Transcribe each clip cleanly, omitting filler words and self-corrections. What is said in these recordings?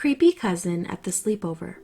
Creepy cousin at the sleepover.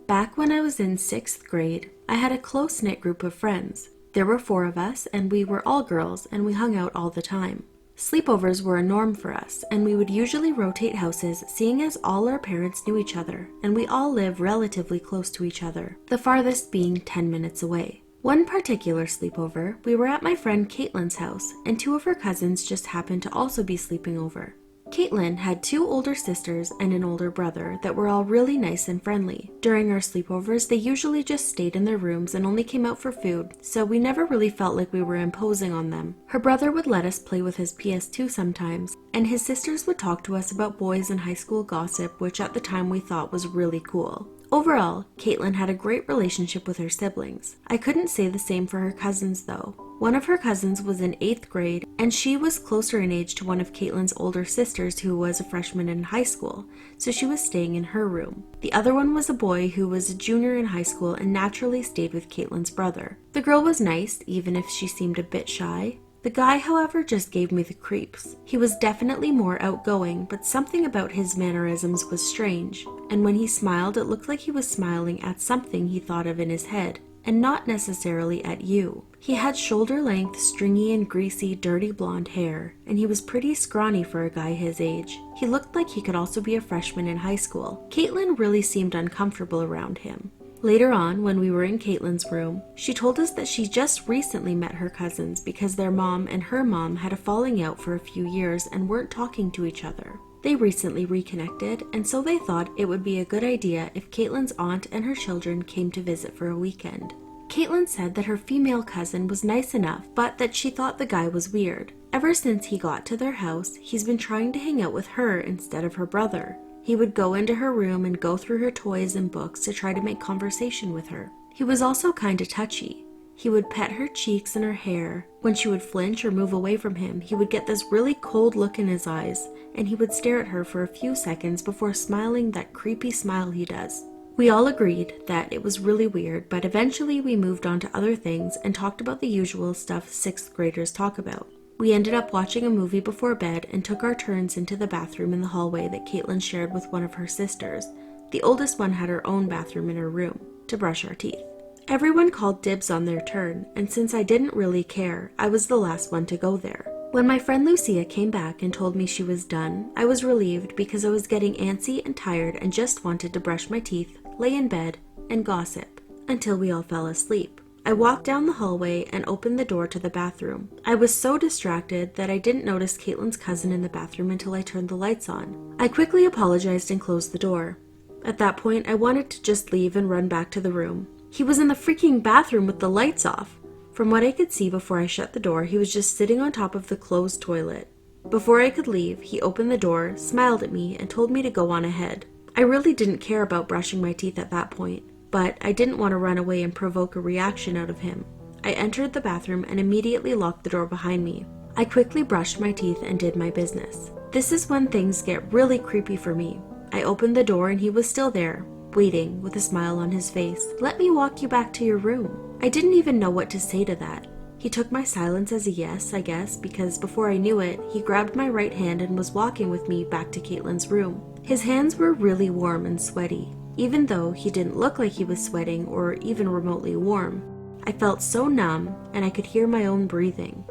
Back when I was in 6th grade, I had a close-knit group of friends. There were 4 of us, and we were all girls, and we hung out all the time. Sleepovers were a norm for us, and we would usually rotate houses, seeing as all our parents knew each other, and we all live relatively close to each other, the farthest being 10 minutes away. One particular sleepover, we were at my friend Caitlin's house, and 2 of her cousins just happened to also be sleeping over. Caitlin had 2 older sisters and an older brother that were all really nice and friendly. During our sleepovers, they usually just stayed in their rooms and only came out for food, so we never really felt like we were imposing on them. Her brother would let us play with his PS2 sometimes, and his sisters would talk to us about boys and high school gossip, which at the time we thought was really cool. Overall, Caitlin had a great relationship with her siblings. I couldn't say the same for her cousins though. One of her cousins was in 8th grade, and she was closer in age to one of Caitlin's older sisters who was a freshman in high school, so she was staying in her room. The other one was a boy who was a junior in high school and naturally stayed with Caitlin's brother. The girl was nice, even if she seemed a bit shy. The guy, however, just gave me the creeps. He was definitely more outgoing, but something about his mannerisms was strange, and when he smiled, it looked like he was smiling at something he thought of in his head, and not necessarily at you. He had shoulder-length, stringy and greasy, dirty blonde hair, and he was pretty scrawny for a guy his age. He looked like he could also be a freshman in high school. Caitlin really seemed uncomfortable around him. Later on, when we were in Caitlin's room, she told us that she just recently met her cousins because their mom and her mom had a falling out for a few years and weren't talking to each other. They recently reconnected, and so they thought it would be a good idea if Caitlin's aunt and her children came to visit for a weekend. Caitlin said that her female cousin was nice enough, but that she thought the guy was weird. Ever since he got to their house, he's been trying to hang out with her instead of her brother. He would go into her room and go through her toys and books to try to make conversation with her. He was also kinda touchy. He would pet her cheeks and her hair. When she would flinch or move away from him, he would get this really cold look in his eyes, and he would stare at her for a few seconds before smiling that creepy smile he does. We all agreed that it was really weird, but eventually we moved on to other things and talked about the usual stuff 6th graders talk about. We ended up watching a movie before bed and took our turns into the bathroom in the hallway that Caitlin shared with one of her sisters. The oldest one had her own bathroom in her room, to brush our teeth. Everyone called dibs on their turn, and since I didn't really care, I was the last one to go there. When my friend Lucia came back and told me she was done, I was relieved because I was getting antsy and tired and just wanted to brush my teeth, lay in bed, and gossip, until we all fell asleep. I walked down the hallway and opened the door to the bathroom. I was so distracted that I didn't notice Caitlin's cousin in the bathroom until I turned the lights on. I quickly apologized and closed the door. At that point, I wanted to just leave and run back to the room. He was in the freaking bathroom with the lights off. From what I could see before I shut the door, he was just sitting on top of the closed toilet. Before I could leave, he opened the door, smiled at me, and told me to go on ahead. I really didn't care about brushing my teeth at that point, but I didn't want to run away and provoke a reaction out of him. I entered the bathroom and immediately locked the door behind me. I quickly brushed my teeth and did my business. This is when things get really creepy for me. I opened the door and he was still there, waiting with a smile on his face. "Let me walk you back to your room." I didn't even know what to say to that. He took my silence as a yes, I guess, because before I knew it, he grabbed my right hand and was walking with me back to Caitlin's room. His hands were really warm and sweaty. Even though he didn't look like he was sweating or even remotely warm, I felt so numb and I could hear my own breathing.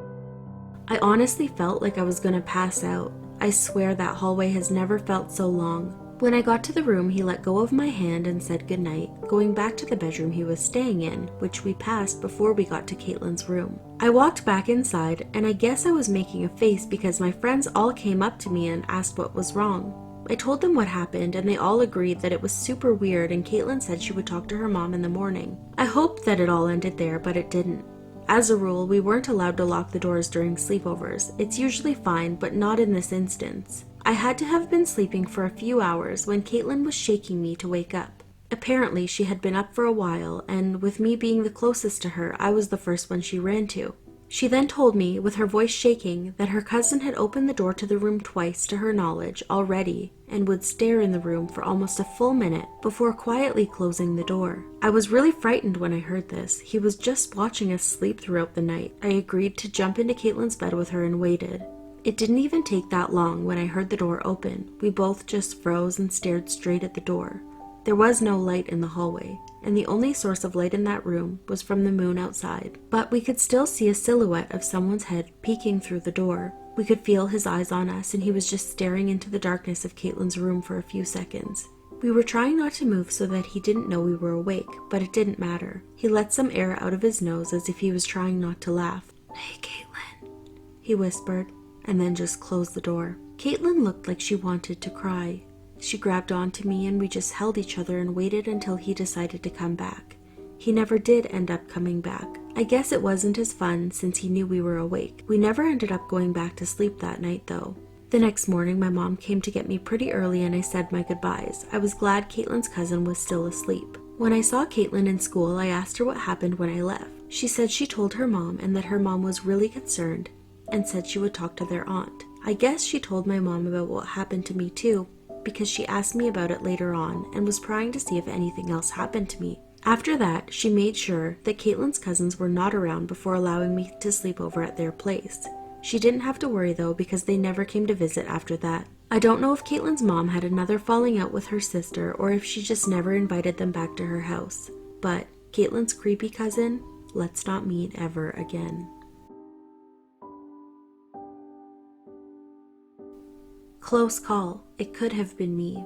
I honestly felt like I was gonna pass out. I swear that hallway has never felt so long. When I got to the room, he let go of my hand and said goodnight, going back to the bedroom he was staying in, which we passed before we got to Caitlin's room. I walked back inside, and I guess I was making a face because my friends all came up to me and asked what was wrong. I told them what happened, and they all agreed that it was super weird, and Caitlin said she would talk to her mom in the morning. I hoped that it all ended there, but it didn't. As a rule, we weren't allowed to lock the doors during sleepovers. It's usually fine, but not in this instance. I had to have been sleeping for a few hours when Caitlin was shaking me to wake up. Apparently, she had been up for a while, and with me being the closest to her, I was the first one she ran to. She then told me, with her voice shaking, that her cousin had opened the door to the room twice to her knowledge already and would stare in the room for almost a full minute before quietly closing the door. I was really frightened when I heard this. He was just watching us sleep throughout the night. I agreed to jump into Caitlin's bed with her and waited. It didn't even take that long when I heard the door open. We both just froze and stared straight at the door. There was no light in the hallway, and the only source of light in that room was from the moon outside. But we could still see a silhouette of someone's head peeking through the door. We could feel his eyes on us, and he was just staring into the darkness of Caitlin's room for a few seconds. We were trying not to move so that he didn't know we were awake, but it didn't matter. He let some air out of his nose as if he was trying not to laugh. "Hey, Caitlin," he whispered, and then just closed the door. Caitlin looked like she wanted to cry. She grabbed onto me and we just held each other and waited until he decided to come back. He never did end up coming back. I guess it wasn't as fun since he knew we were awake. We never ended up going back to sleep that night though. The next morning, my mom came to get me pretty early and I said my goodbyes. I was glad Caitlin's cousin was still asleep. When I saw Caitlin in school, I asked her what happened when I left. She said she told her mom and that her mom was really concerned and said she would talk to their aunt. I guess she told my mom about what happened to me too, because she asked me about it later on and was trying to see if anything else happened to me. After that, she made sure that Caitlin's cousins were not around before allowing me to sleep over at their place. She didn't have to worry though because they never came to visit after that. I don't know if Caitlin's mom had another falling out with her sister or if she just never invited them back to her house. But Caitlin's creepy cousin, let's not meet ever again. Close call. It could have been me.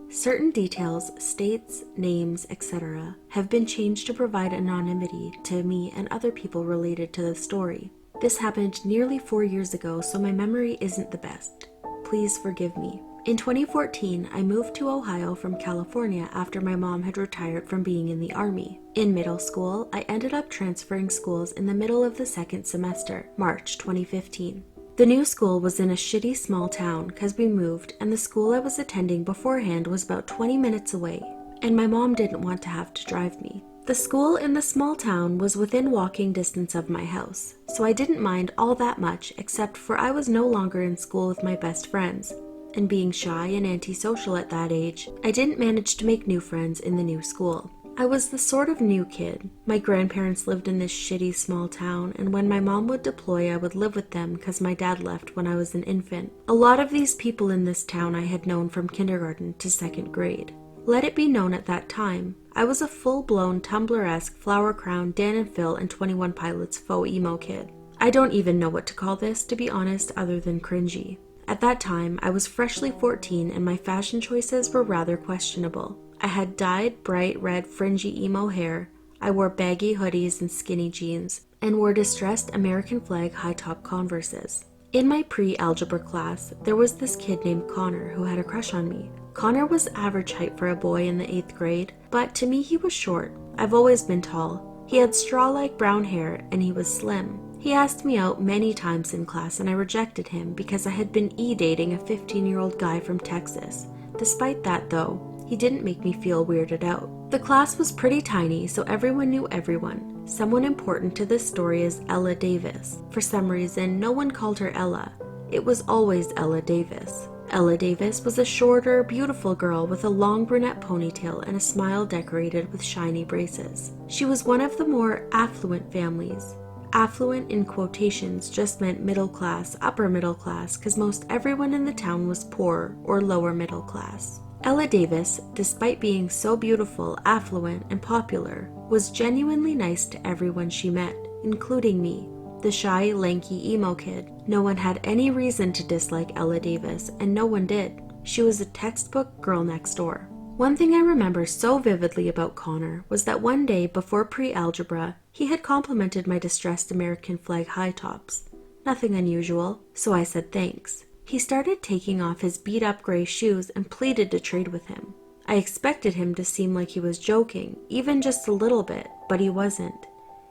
Certain details, states, names, etc. have been changed to provide anonymity to me and other people related to the story. This happened nearly 4 years ago, so my memory isn't the best. Please forgive me. In 2014, I moved to Ohio from California after my mom had retired from being in the Army. In middle school, I ended up transferring schools in the middle of the second semester, March 2015. The new school was in a shitty small town because we moved, and the school I was attending beforehand was about 20 minutes away, and my mom didn't want to have to drive me. The school in the small town was within walking distance of my house, so I didn't mind all that much except for I was no longer in school with my best friends, and being shy and antisocial at that age, I didn't manage to make new friends in the new school. I was the sort of new kid. My grandparents lived in this shitty small town, and when my mom would deploy, I would live with them because my dad left when I was an infant. A lot of these people in this town I had known from kindergarten to second grade. Let it be known at that time, I was a full-blown Tumblr-esque flower crown Dan and Phil and 21 Pilots faux emo kid. I don't even know what to call this, to be honest, other than cringy. At that time, I was freshly 14 and my fashion choices were rather questionable. I had dyed bright red fringy emo hair, I wore baggy hoodies and skinny jeans, and wore distressed American flag high-top Converses. In my pre-algebra class, there was this kid named Connor who had a crush on me. Connor was average height for a boy in the 8th grade, but to me he was short. I've always been tall. He had straw-like brown hair and he was slim. He asked me out many times in class and I rejected him because I had been dating a 15-year-old guy from Texas. Despite that though, he didn't make me feel weirded out. The class was pretty tiny, so everyone knew everyone. Someone important to this story is Ella Davis. For some reason, no one called her Ella. It was always Ella Davis. Ella Davis was a shorter, beautiful girl with a long brunette ponytail and a smile decorated with shiny braces. She was one of the more affluent families. Affluent in quotations just meant middle class, upper middle class, because most everyone in the town was poor or lower middle class. Ella Davis, despite being so beautiful, affluent, and popular, was genuinely nice to everyone she met, including me, the shy, lanky emo kid. No one had any reason to dislike Ella Davis, and no one did. She was a textbook girl next door. One thing I remember so vividly about Connor was that one day before pre-algebra, he had complimented my distressed American flag high tops. Nothing unusual, so I said thanks. He started taking off his beat-up gray shoes and pleaded to trade with him. I expected him to seem like he was joking, even just a little bit, but he wasn't.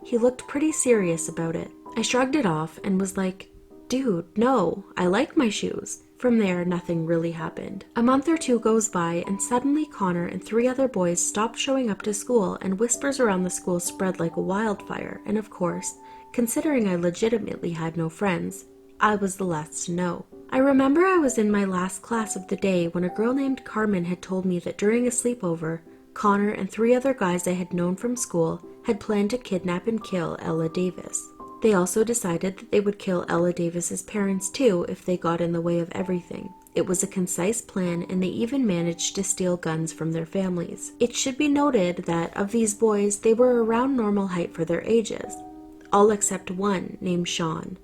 He looked pretty serious about it. I shrugged it off and was like, "Dude, no, I like my shoes." From there, nothing really happened. A month or two goes by and suddenly Connor and 3 other boys stopped showing up to school and whispers around the school spread like a wildfire, and of course, considering I legitimately had no friends, I was the last to know. I remember I was in my last class of the day when a girl named Carmen had told me that during a sleepover, Connor and 3 other guys I had known from school had planned to kidnap and kill Ella Davis. They also decided that they would kill Ella Davis's parents too if they got in the way of everything. It was a concise plan, and they even managed to steal guns from their families. It should be noted that of these boys, they were around normal height for their ages, all except one named Sean.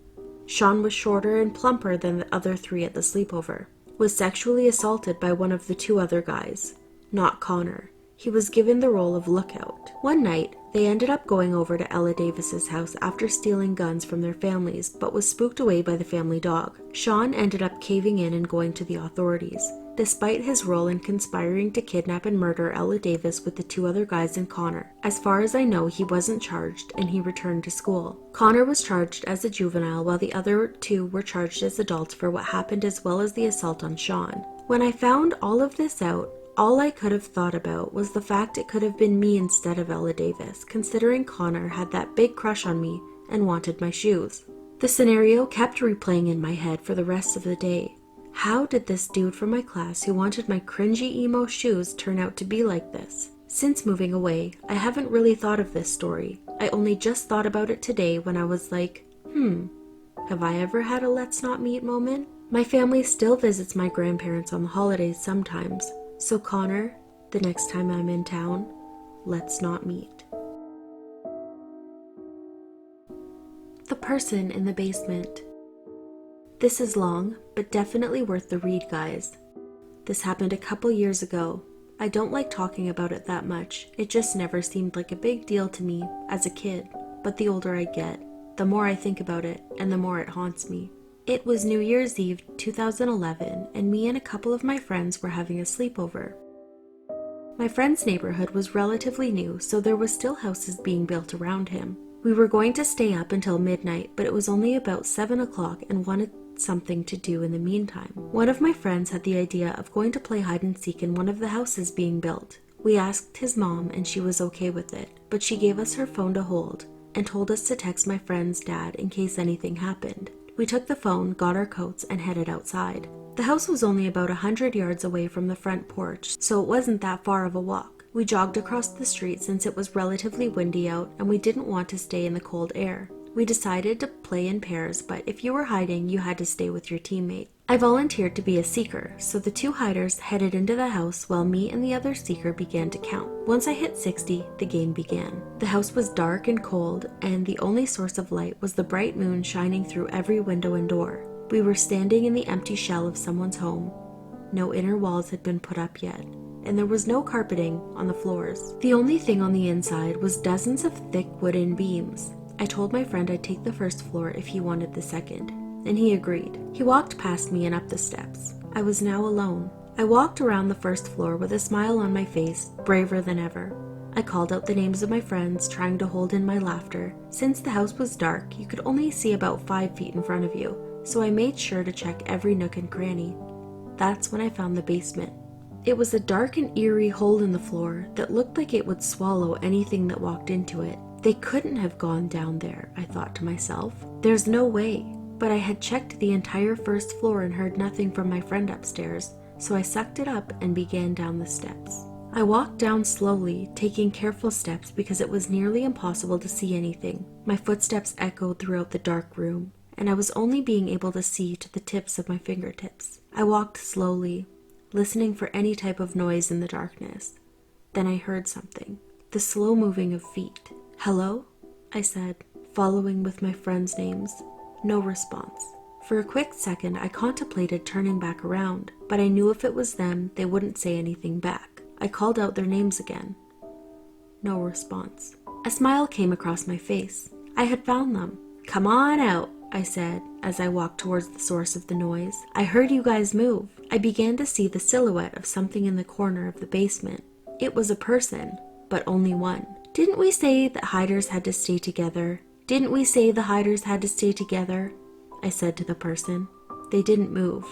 Sean was shorter and plumper than the other three at the sleepover. Was sexually assaulted by one of the two other guys, not Connor. He was given the role of lookout. One night, they ended up going over to Ella Davis's house after stealing guns from their families, but was spooked away by the family dog. Sean ended up caving in and going to the authorities. Despite his role in conspiring to kidnap and murder Ella Davis with the two other guys and Connor, as far as I know, he wasn't charged and he returned to school. Connor was charged as a juvenile, while the other two were charged as adults for what happened as well as the assault on Sean. When I found all of this out, all I could have thought about was the fact it could have been me instead of Ella Davis, considering Connor had that big crush on me and wanted my shoes. The scenario kept replaying in my head for the rest of the day. How did this dude from my class who wanted my cringy emo shoes turn out to be like this? Since moving away, I haven't really thought of this story. I only just thought about it today when I was like, have I ever had a let's not meet moment? My family still visits my grandparents on the holidays sometimes. So Connor, the next time I'm in town, let's not meet. The person in the basement. This is long, but definitely worth the read, guys. This happened a couple years ago. I don't like talking about it that much. It just never seemed like a big deal to me as a kid, but the older I get, the more I think about it and the more it haunts me. It was New Year's Eve 2011, and me and a couple of my friends were having a sleepover. My friend's neighborhood was relatively new, so there was still houses being built around him. We were going to stay up until midnight, but it was only about 7 o'clock and wanted something to do in the meantime. One of my friends had the idea of going to play hide and seek in one of the houses being built. We asked his mom and she was okay with it, but she gave us her phone to hold and told us to text my friend's dad in case anything happened. We took the phone, got our coats, and headed outside. The house was only about 100 yards away from the front porch, so it wasn't that far of a walk. We jogged across the street since it was relatively windy out and we didn't want to stay in the cold air. We decided to play in pairs, but if you were hiding, you had to stay with your teammate. I volunteered to be a seeker, so the two hiders headed into the house while me and the other seeker began to count. Once I hit 60, the game began. The house was dark and cold, and the only source of light was the bright moon shining through every window and door. We were standing in the empty shell of someone's home. No inner walls had been put up yet, and there was no carpeting on the floors. The only thing on the inside was dozens of thick wooden beams. I told my friend I'd take the first floor if he wanted the second, and he agreed. He walked past me and up the steps. I was now alone. I walked around the first floor with a smile on my face, braver than ever. I called out the names of my friends, trying to hold in my laughter. Since the house was dark, you could only see about 5 feet in front of you, so I made sure to check every nook and cranny. That's when I found the basement. It was a dark and eerie hole in the floor that looked like it would swallow anything that walked into it. They couldn't have gone down there, I thought to myself. There's no way. But I had checked the entire first floor and heard nothing from my friend upstairs, so I sucked it up and began down the steps. I walked down slowly, taking careful steps because it was nearly impossible to see anything. My footsteps echoed throughout the dark room, and I was only being able to see to the tips of my fingertips. I walked slowly, listening for any type of noise in the darkness. Then I heard something, the slow moving of feet. "Hello?" I said, following with my friends' names. No response. For a quick second, I contemplated turning back around, but I knew if it was them, they wouldn't say anything back. I called out their names again. No response. A smile came across my face. I had found them. "Come on out," I said as I walked towards the source of the noise. "I heard you guys move." I began to see the silhouette of something in the corner of the basement. It was a person, but only one. "Didn't we say that hiders had to stay together? Didn't we say the hiders had to stay together?" I said to the person. They didn't move,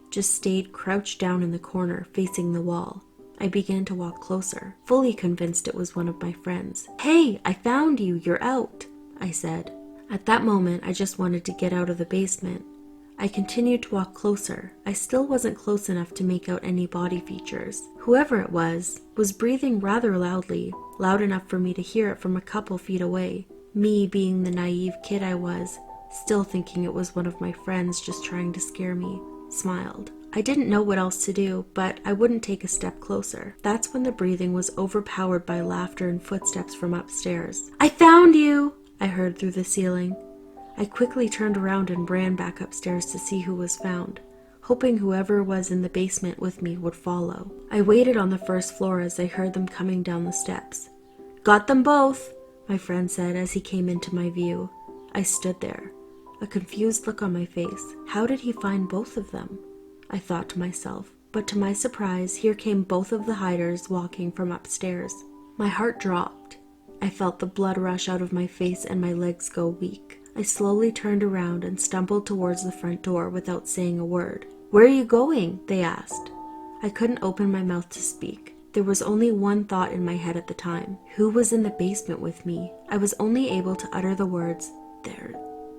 just stayed crouched down in the corner facing the wall. I began to walk closer, fully convinced it was one of my friends. "Hey, I found you, you're out," I said. At that moment, I just wanted to get out of the basement. I continued to walk closer. I still wasn't close enough to make out any body features. Whoever it was breathing rather loudly, loud enough for me to hear it from a couple feet away. Me being the naive kid I was, still thinking it was one of my friends just trying to scare me, smiled. I didn't know what else to do, but I wouldn't take a step closer. That's when the breathing was overpowered by laughter and footsteps from upstairs. "I found you!" I heard through the ceiling. I quickly turned around and ran back upstairs to see who was found, hoping whoever was in the basement with me would follow. I waited on the first floor as I heard them coming down the steps. "Got them both," my friend said as he came into my view. I stood there, a confused look on my face. How did he find both of them? I thought to myself, but to my surprise, here came both of the hiders walking from upstairs. My heart dropped. I felt the blood rush out of my face and my legs go weak. I slowly turned around and stumbled towards the front door without saying a word. "Where are you going?" they asked. I couldn't open my mouth to speak. There was only one thought in my head at the time. Who was in the basement with me? I was only able to utter the words,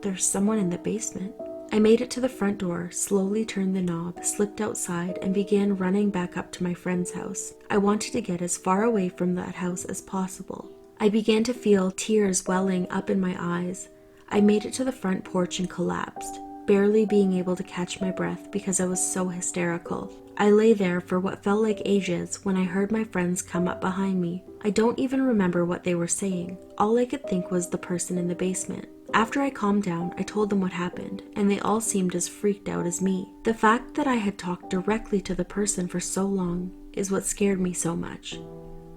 There's someone in the basement." I made it to the front door, slowly turned the knob, slipped outside, and began running back up to my friend's house. I wanted to get as far away from that house as possible. I began to feel tears welling up in my eyes. I made it to the front porch and collapsed, barely being able to catch my breath because I was so hysterical. I lay there for what felt like ages when I heard my friends come up behind me. I don't even remember what they were saying. All I could think was the person in the basement. After I calmed down, I told them what happened, and they all seemed as freaked out as me. The fact that I had talked directly to the person for so long is what scared me so much.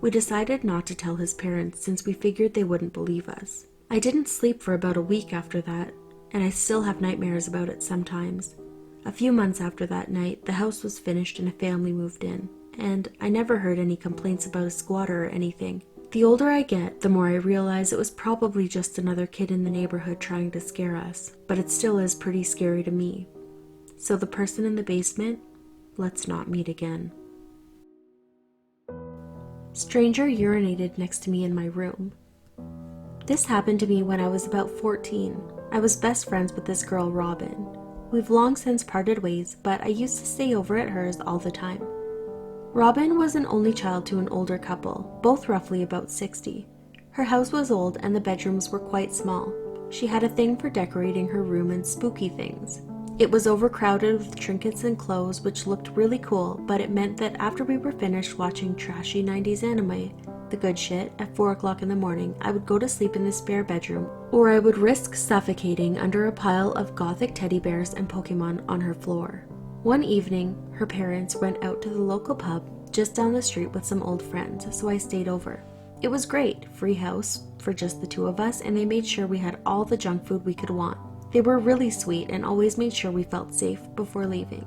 We decided not to tell his parents since we figured they wouldn't believe us. I didn't sleep for about a week after that, and I still have nightmares about it sometimes. A few months after that night, the house was finished and a family moved in, and I never heard any complaints about a squatter or anything. The older I get, the more I realize it was probably just another kid in the neighborhood trying to scare us, but it still is pretty scary to me. So the person in the basement, let's not meet again. Stranger urinated next to me in my room. This happened to me when I was about 14. I was best friends with this girl, Robin. We've long since parted ways, but I used to stay over at hers all the time. Robin was an only child to an older couple, both roughly about 60. Her house was old and the bedrooms were quite small. She had a thing for decorating her room and spooky things. It was overcrowded with trinkets and clothes which looked really cool, but it meant that after we were finished watching trashy 90s anime, the good shit, at 4 o'clock in the morning, I would go to sleep in the spare bedroom, or I would risk suffocating under a pile of gothic teddy bears and Pokemon on her floor. One evening, her parents went out to the local pub just down the street with some old friends, so I stayed over. It was great, free house for just the two of us, and they made sure we had all the junk food we could want. They were really sweet and always made sure we felt safe before leaving.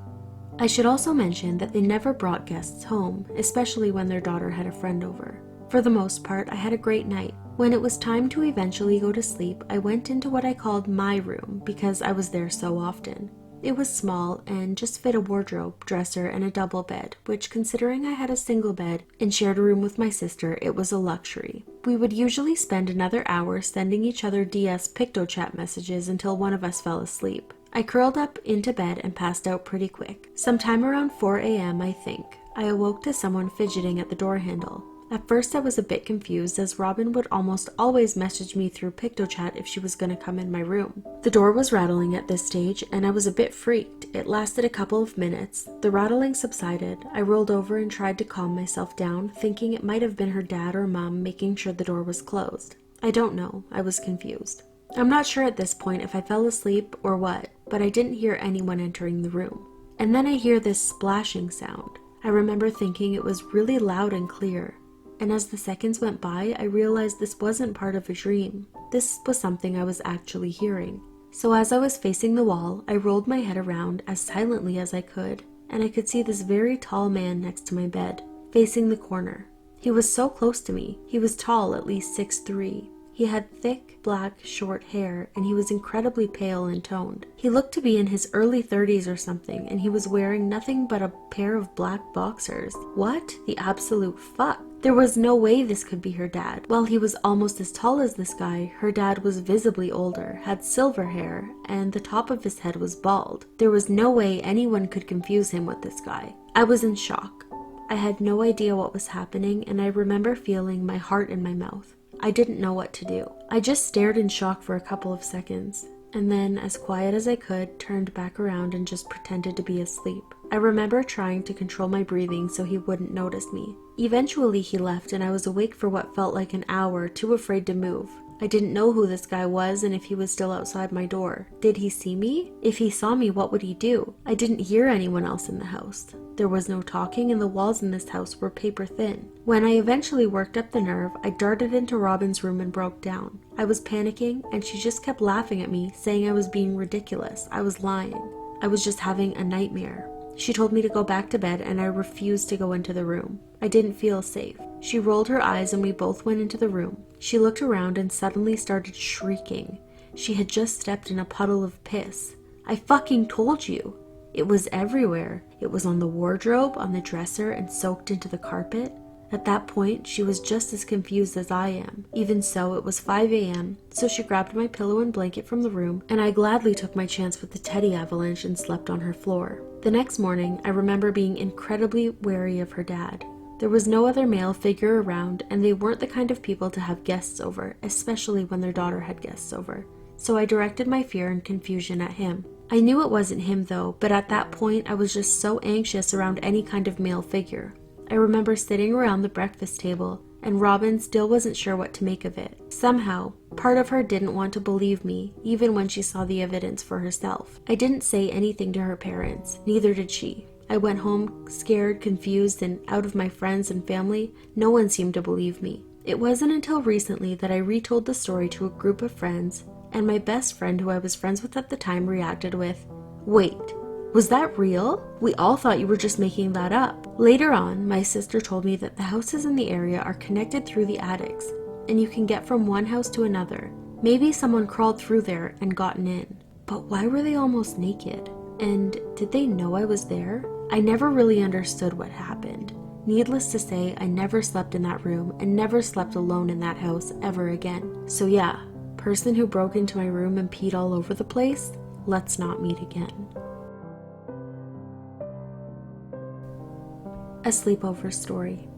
I should also mention that they never brought guests home, especially when their daughter had a friend over. For the most part, I had a great night. When it was time to eventually go to sleep, I went into what I called my room because I was there so often. It was small and just fit a wardrobe, dresser, and a double bed, which, considering I had a single bed and shared a room with my sister, it was a luxury. We would usually spend another hour sending each other DS PictoChat messages until one of us fell asleep. I curled up into bed and passed out pretty quick. Sometime around 4 a.m., I think, I awoke to someone fidgeting at the door handle. At first I was a bit confused as Robin would almost always message me through PictoChat if she was going to come in my room. The door was rattling at this stage and I was a bit freaked. It lasted a couple of minutes. The rattling subsided. I rolled over and tried to calm myself down, thinking it might have been her dad or mom making sure the door was closed. I don't know. I was confused. I'm not sure at this point if I fell asleep or what, but I didn't hear anyone entering the room. And then I hear this splashing sound. I remember thinking it was really loud and clear. And as the seconds went by, I realized this wasn't part of a dream. This was something I was actually hearing. So as I was facing the wall, I rolled my head around as silently as I could, and I could see this very tall man next to my bed, facing the corner. He was so close to me. He was tall, at least 6'3". He had thick, black, short hair, and he was incredibly pale and toned. He looked to be in his early 30s or something, and he was wearing nothing but a pair of black boxers. What the absolute fuck? There was no way this could be her dad. While he was almost as tall as this guy, her dad was visibly older, had silver hair, and the top of his head was bald. There was no way anyone could confuse him with this guy. I was in shock. I had no idea what was happening, and I remember feeling my heart in my mouth. I didn't know what to do. I just stared in shock for a couple of seconds, and then, as quiet as I could, turned back around and just pretended to be asleep. I remember trying to control my breathing so he wouldn't notice me. Eventually he left and I was awake for what felt like an hour, too afraid to move. I didn't know who this guy was and if he was still outside my door. Did he see me? If he saw me, what would he do? I didn't hear anyone else in the house. There was no talking and the walls in this house were paper thin. When I eventually worked up the nerve, I darted into Robin's room and broke down. I was panicking and she just kept laughing at me, saying I was being ridiculous. I was lying. I was just having a nightmare. She told me to go back to bed and I refused to go into the room. I didn't feel safe. She rolled her eyes and we both went into the room. She looked around and suddenly started shrieking. She had just stepped in a puddle of piss. I fucking told you. It was everywhere. It was on the wardrobe, on the dresser, and soaked into the carpet. At that point, she was just as confused as I am. Even so, it was 5 a.m., so she grabbed my pillow and blanket from the room, and I gladly took my chance with the teddy avalanche and slept on her floor. The next morning, I remember being incredibly wary of her dad. There was no other male figure around, and they weren't the kind of people to have guests over, especially when their daughter had guests over. So I directed my fear and confusion at him. I knew it wasn't him though, but at that point I was just so anxious around any kind of male figure. I remember sitting around the breakfast table, and Robin still wasn't sure what to make of it. Somehow, part of her didn't want to believe me, even when she saw the evidence for herself. I didn't say anything to her parents, neither did she. I went home scared, confused, and out of my friends and family. No one seemed to believe me. It wasn't until recently that I retold the story to a group of friends, and my best friend who I was friends with at the time reacted with, "Wait, was that real? We all thought you were just making that up." Later on, my sister told me that the houses in the area are connected through the attics, and you can get from one house to another. Maybe someone crawled through there and gotten in. But why were they almost naked? And did they know I was there? I never really understood what happened. Needless to say, I never slept in that room and never slept alone in that house ever again. So yeah, person who broke into my room and peed all over the place, let's not meet again. A sleepover story.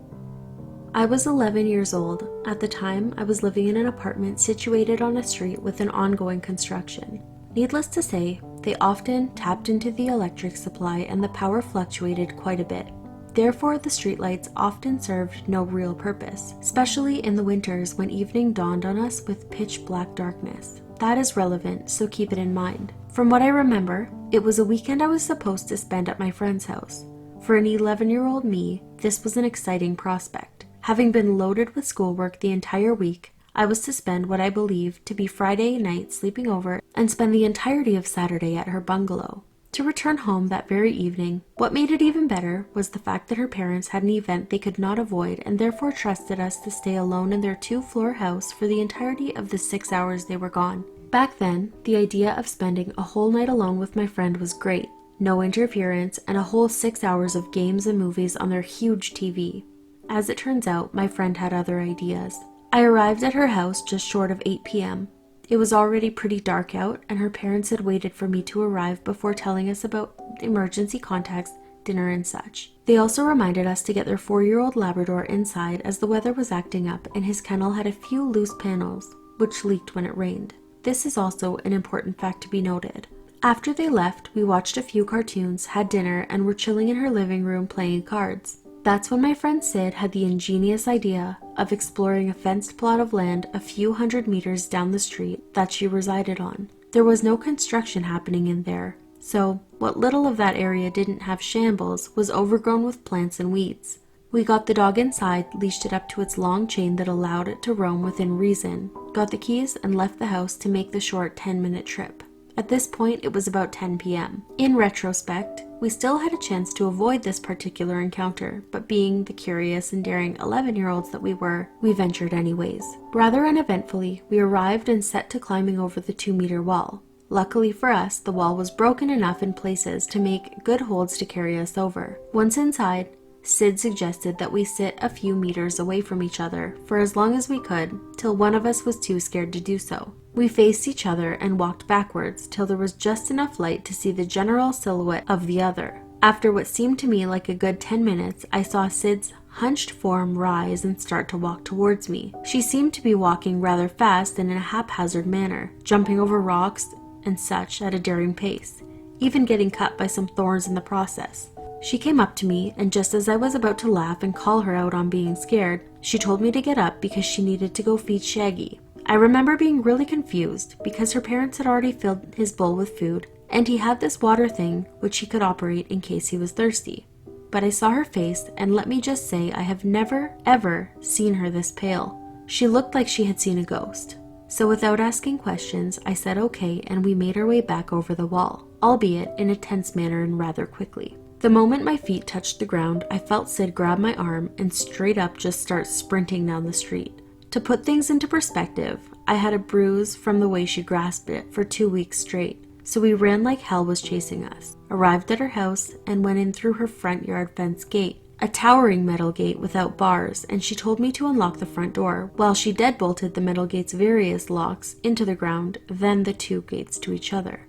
I was 11 years old. At the time, I was living in an apartment situated on a street with an ongoing construction. Needless to say, they often tapped into the electric supply and the power fluctuated quite a bit. Therefore, the streetlights often served no real purpose, especially in the winters when evening dawned on us with pitch black darkness. That is relevant, so keep it in mind. From what I remember, it was a weekend I was supposed to spend at my friend's house. For an 11-year-old me, this was an exciting prospect. Having been loaded with schoolwork the entire week, I was to spend what I believed to be Friday night sleeping over and spend the entirety of Saturday at her bungalow. To return home that very evening, what made it even better was the fact that her parents had an event they could not avoid and therefore trusted us to stay alone in their 2-floor house for the entirety of the 6 hours they were gone. Back then, the idea of spending a whole night alone with my friend was great. No interference, and a whole 6 hours of games and movies on their huge TV. As it turns out, my friend had other ideas. I arrived at her house just short of 8 p.m. It was already pretty dark out, and her parents had waited for me to arrive before telling us about emergency contacts, dinner, and such. They also reminded us to get their 4-year-old Labrador inside as the weather was acting up and his kennel had a few loose panels, which leaked when it rained. This is also an important fact to be noted. After they left, we watched a few cartoons, had dinner, and were chilling in her living room playing cards. That's when my friend Sid had the ingenious idea of exploring a fenced plot of land a few hundred meters down the street that she resided on. There was no construction happening in there, so what little of that area didn't have shambles was overgrown with plants and weeds. We got the dog inside, leashed it up to its long chain that allowed it to roam within reason, got the keys, and left the house to make the short 10-minute trip. At this point, it was about 10 p.m. In retrospect, we still had a chance to avoid this particular encounter, but being the curious and daring 11-year-olds that we were, we ventured anyways. Rather uneventfully, we arrived and set to climbing over the 2-meter wall. Luckily for us, the wall was broken enough in places to make good holds to carry us over. Once inside, Sid suggested that we sit a few meters away from each other for as long as we could, till one of us was too scared to do so. We faced each other and walked backwards till there was just enough light to see the general silhouette of the other. After what seemed to me like a good 10 minutes, I saw Sid's hunched form rise and start to walk towards me. She seemed to be walking rather fast and in a haphazard manner, jumping over rocks and such at a daring pace, even getting cut by some thorns in the process. She came up to me, and just as I was about to laugh and call her out on being scared, she told me to get up because she needed to go feed Shaggy. I remember being really confused because her parents had already filled his bowl with food, and he had this water thing which he could operate in case he was thirsty. But I saw her face, and let me just say I have never, ever seen her this pale. She looked like she had seen a ghost. So without asking questions, I said okay, and we made our way back over the wall, albeit in a tense manner and rather quickly. The moment my feet touched the ground, I felt Sid grab my arm and straight up just start sprinting down the street. To put things into perspective, I had a bruise from the way she grasped it for 2 weeks straight, so we ran like hell was chasing us, arrived at her house, and went in through her front yard fence gate, a towering metal gate without bars, and she told me to unlock the front door, while she deadbolted the metal gate's various locks into the ground, then the 2 gates to each other.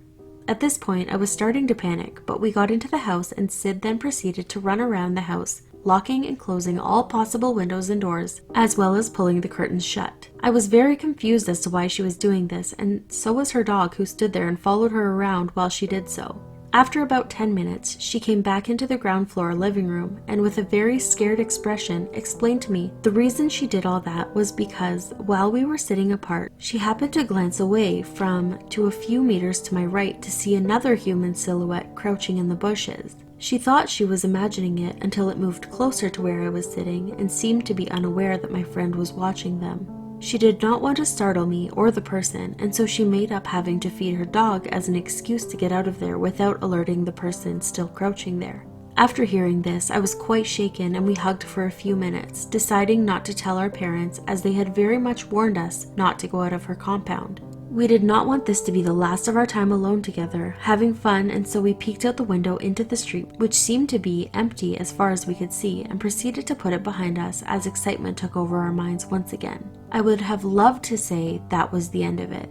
At this point, I was starting to panic, but we got into the house and Sid then proceeded to run around the house, locking and closing all possible windows and doors, as well as pulling the curtains shut. I was very confused as to why she was doing this, and so was her dog, who stood there and followed her around while she did so. After about 10 minutes, she came back into the ground floor living room and with a very scared expression explained to me the reason she did all that was because while we were sitting apart, she happened to glance away to a few meters to my right to see another human silhouette crouching in the bushes. She thought she was imagining it until it moved closer to where I was sitting and seemed to be unaware that my friend was watching them. She did not want to startle me or the person, and so she made up having to feed her dog as an excuse to get out of there without alerting the person still crouching there. After hearing this, I was quite shaken and we hugged for a few minutes, deciding not to tell our parents as they had very much warned us not to go out of her compound. We did not want this to be the last of our time alone together, having fun, and so we peeked out the window into the street, which seemed to be empty as far as we could see, and proceeded to put it behind us as excitement took over our minds once again. I would have loved to say that was the end of it,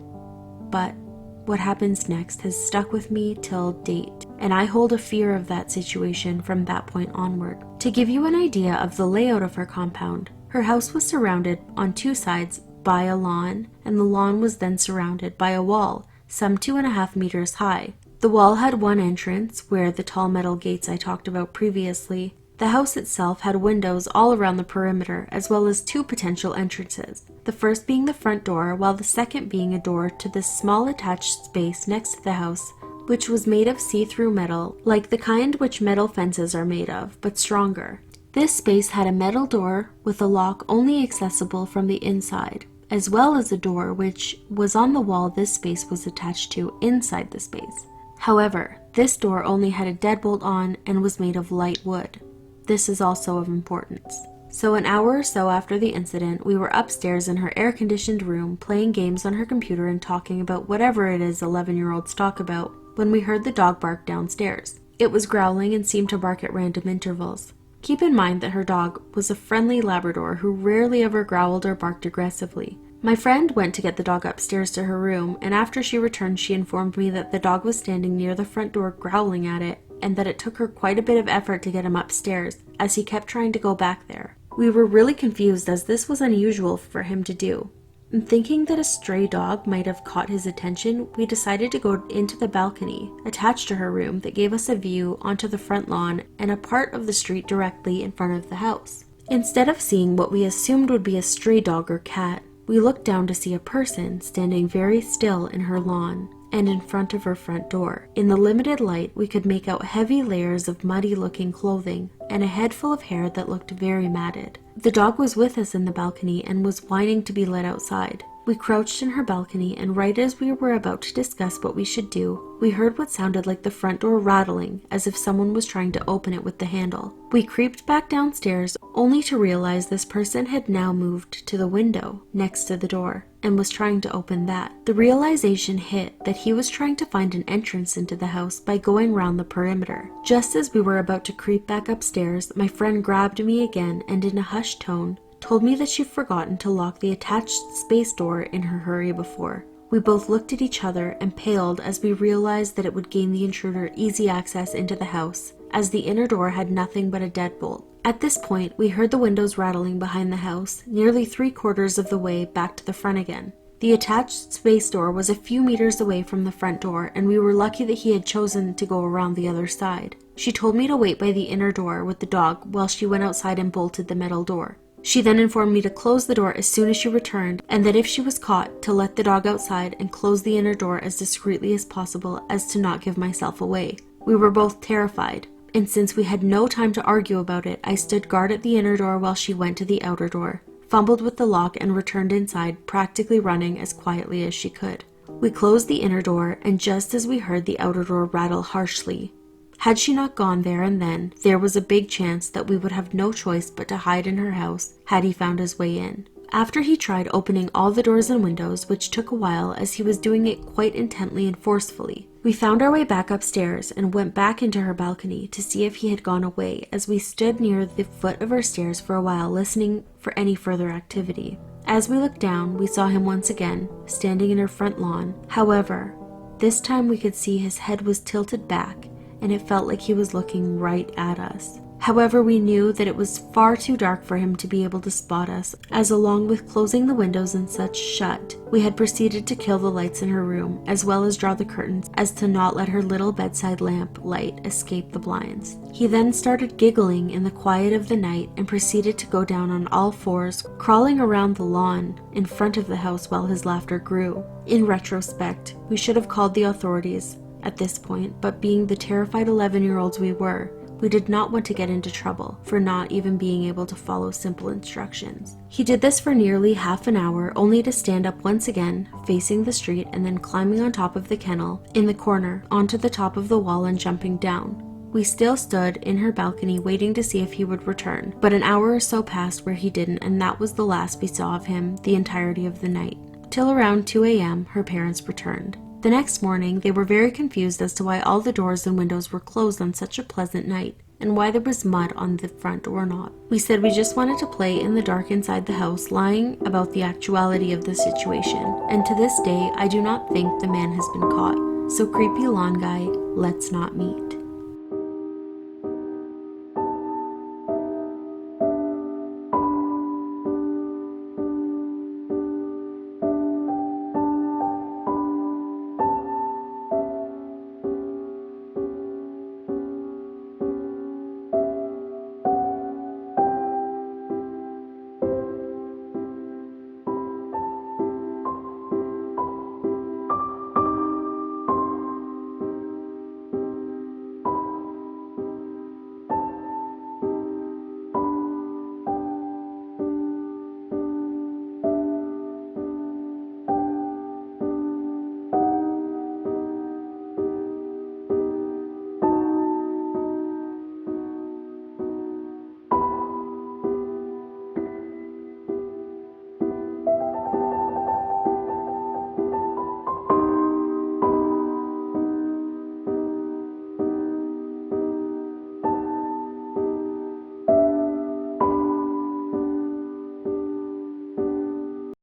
but what happens next has stuck with me till date, and I hold a fear of that situation from that point onward. To give you an idea of the layout of her compound, her house was surrounded on 2 sides by a lawn, and the lawn was then surrounded by a wall, some 2.5 meters high. The wall had one entrance, where the tall metal gates I talked about previously. The house itself had windows all around the perimeter, as well as 2 potential entrances, the first being the front door, while the second being a door to this small attached space next to the house, which was made of see-through metal, like the kind which metal fences are made of, but stronger. This space had a metal door with a lock only accessible from the inside, as well as a door which was on the wall this space was attached to inside the space. However, this door only had a deadbolt on and was made of light wood. This is also of importance. So an hour or so after the incident, we were upstairs in her air-conditioned room playing games on her computer and talking about whatever it is 11-year-olds talk about when we heard the dog bark downstairs. It was growling and seemed to bark at random intervals. Keep in mind that her dog was a friendly Labrador who rarely ever growled or barked aggressively. My friend went to get the dog upstairs to her room, and after she returned she informed me that the dog was standing near the front door growling at it, and that it took her quite a bit of effort to get him upstairs, as he kept trying to go back there. We were really confused as this was unusual for him to do. And thinking that a stray dog might have caught his attention, we decided to go into the balcony attached to her room that gave us a view onto the front lawn and a part of the street directly in front of the house. Instead of seeing what we assumed would be a stray dog or cat, we looked down to see a person standing very still in her lawn and in front of her front door. In the limited light, we could make out heavy layers of muddy-looking clothing and a head full of hair that looked very matted. The dog was with us in the balcony and was whining to be let outside. We crouched in her balcony, and right as we were about to discuss what we should do, we heard what sounded like the front door rattling, as if someone was trying to open it with the handle. We creeped back downstairs, only to realize this person had now moved to the window next to the door, and was trying to open that. The realization hit that he was trying to find an entrance into the house by going round the perimeter. Just as we were about to creep back upstairs, my friend grabbed me again and in a hushed tone, told me that she'd forgotten to lock the attached space door in her hurry before. We both looked at each other and paled as we realized that it would gain the intruder easy access into the house, as the inner door had nothing but a deadbolt. At this point, we heard the windows rattling behind the house, nearly 3/4 of the way back to the front again. The attached space door was a few meters away from the front door, and we were lucky that he had chosen to go around the other side. She told me to wait by the inner door with the dog while she went outside and bolted the metal door. She then informed me to close the door as soon as she returned, and that if she was caught, to let the dog outside and close the inner door as discreetly as possible as to not give myself away. We were both terrified, and since we had no time to argue about it, I stood guard at the inner door while she went to the outer door, fumbled with the lock, and returned inside, practically running as quietly as she could. We closed the inner door, and just as we heard the outer door rattle harshly. Had she not gone there and then, there was a big chance that we would have no choice but to hide in her house had he found his way in. After he tried opening all the doors and windows, which took a while as he was doing it quite intently and forcefully, we found our way back upstairs and went back into her balcony to see if he had gone away, as we stood near the foot of her stairs for a while listening for any further activity. As we looked down, we saw him once again, standing in her front lawn. However, this time we could see his head was tilted back, and it felt like he was looking right at us. However, we knew that it was far too dark for him to be able to spot us, as along with closing the windows and such shut, we had proceeded to kill the lights in her room, as well as draw the curtains as to not let her little bedside lamp light escape the blinds. He then started giggling in the quiet of the night and proceeded to go down on all fours, crawling around the lawn in front of the house while his laughter grew. In retrospect, we should have called the authorities at this point, but being the terrified 11-year-olds we were, we did not want to get into trouble for not even being able to follow simple instructions. He did this for nearly half an hour, only to stand up once again, facing the street, and then climbing on top of the kennel in the corner onto the top of the wall and jumping down. We still stood in her balcony waiting to see if he would return, but an hour or so passed where he didn't, and that was the last we saw of him the entirety of the night. Till around 2 a.m., her parents returned. The next morning, they were very confused as to why all the doors and windows were closed on such a pleasant night, and why there was mud on the front door knob. We said we just wanted to play in the dark inside the house, lying about the actuality of the situation, and to this day, I do not think the man has been caught. So creepy lawn guy, let's not meet.